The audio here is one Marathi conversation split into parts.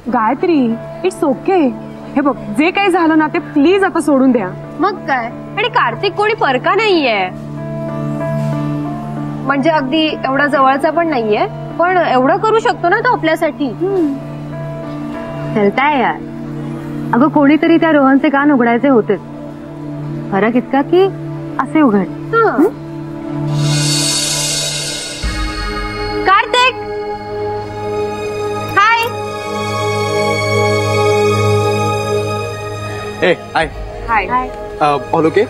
Gayatri, it's okay. हे बघ, जे काही झालं ना ते प्लीज आता सोडून द्या. मग काय, आणि कार्तिक कोणी परका नाहीये, म्हणजे अगदी एवढा जवळचा पण नाहीये, पण एवढं करू शकतो ना तो आपल्यासाठी. चलताय यार. अगं कोणीतरी त्या रोहनचे कान उघडायचे होते. फरक इतका की असे उघड. Kartik, hi. Hi. Hi. All okay?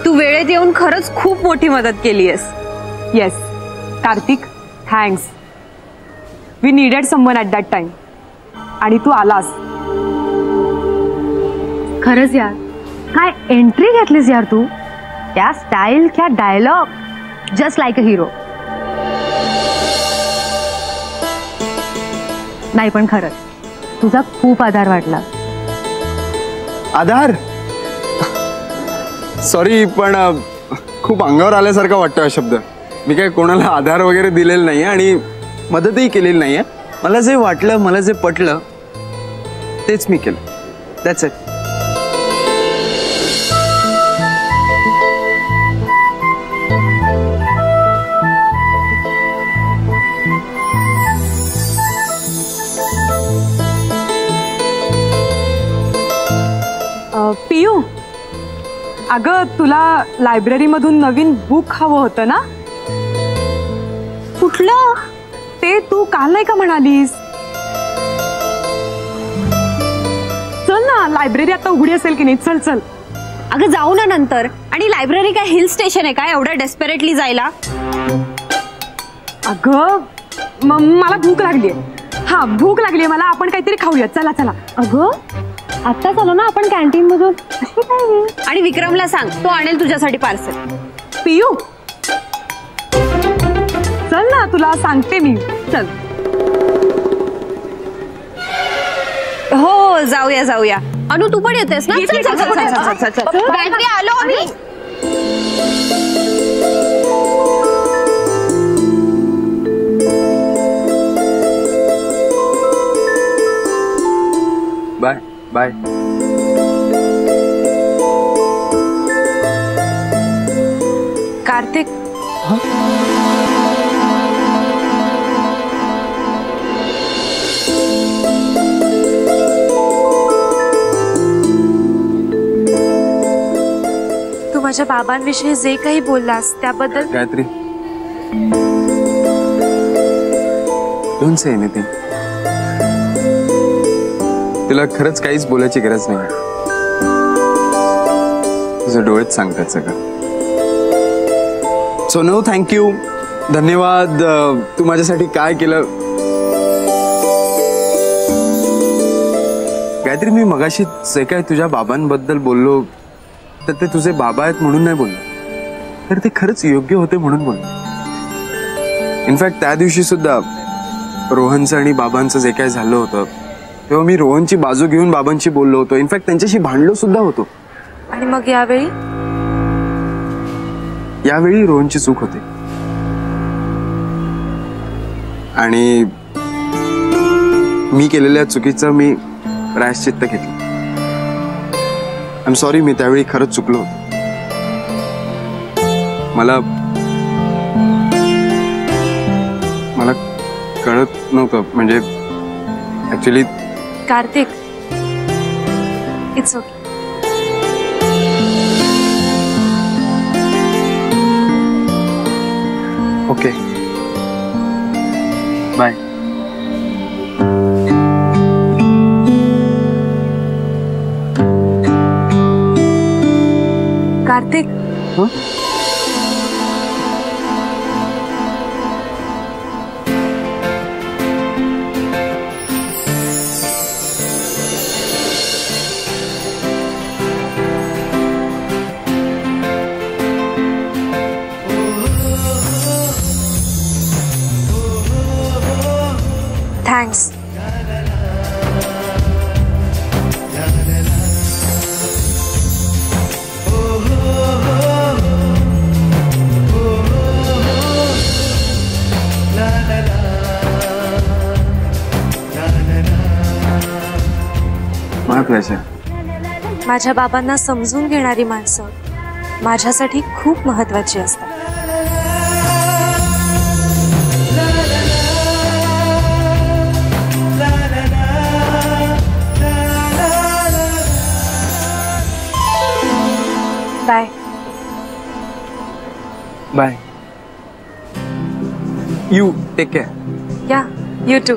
तू वेळेत येऊन खरंच खूप मोठी मदत केलीयस. Yes Kartik, thanks. We needed someone at that time आणि तू आलास. खरंच यार, काय एंट्री घेतलीस यार तू. क्या स्टाईल, क्या dialogue, just like a hero. नाही पण खरंच तुझा खूप आधार वाटला. आधार? सॉरी, पण खूप अंगावर आल्यासारखा वाटतो हा शब्द. मी काय कोणाला आधार वगैरे दिलेला नाहीये आणि मदतही केलेली नाहीये. मला जे वाटलं, मला जे पटलं तेच मी केलं. That's it. पियू, अगं तुला लायब्ररी मधून नवीन बुक हवं होतं ना? कुठलं? ते तू काल नाही का म्हणालीस? चल ना, लायब्ररी आता उघडी असेल की नाही. चल चल. अगं जाऊ ना नंतर. आणि लायब्ररी काय हिल स्टेशन आहे का एवढं डेस्परेटली जायला? अगं मला भूक लागलीये. हा, भूक लागलीये मला. आपण काहीतरी खाऊया. चला चला. अगं आता चालू ना आपण कॅन्टीन मधून. आणि विक्रमला सांग, तो आणेल तुझ्यासाठी पार्सल. पियू चल ना, तुला सांगते मी. चल. हो जाऊया जाऊया. अनु तू पण येतेस ना? चल चल चल चल. गायत्री आलो आम्ही. Bye bye. कार्तिक, तू माझ्या बाबांविषयी जे काही बोललास त्याबद्दल. Gayatri, don't say anything. तुला खरंच काहीच बोलायची गरज नाही. तुझं डोळेच सांगतात सगळं. सो नो थँक्यू, धन्यवाद. तू माझ्यासाठी काय केलं. गायत्री, मी मगाशी जे काय तुझ्या बाबांबद्दल बोललो तर ते तुझे बाबा आहेत म्हणून नाही बोललो, तर ते खरंच योग्य होते म्हणून बोललो. इनफॅक्ट त्या दिवशी सुद्धा रोहनचं आणि बाबांचं जे काय झालं होतं तेव्हा मी रोहनची बाजू घेऊन बाबांशी बोललो होतो. इनफॅक्ट त्यांच्याशी भांडलो सुद्धा होतो. आणि मग यावेळी रोहनची चूक होती आणि मी केलेल्या चुकीचं मी प्रायश्चित्त घेतलं. I am sorry. मी त्यावेळी खरंच चुकलो होतो. मला कळत नव्हतं. म्हणजे actually Kartik, it's okay. Okay bye. Kartik, thanks. My pleasure. माझ्या बाबांना समजून घेणारी माणसं माझ्यासाठी खूप महत्वाची असतात. Bye. Bye. You take care. Yeah, you to.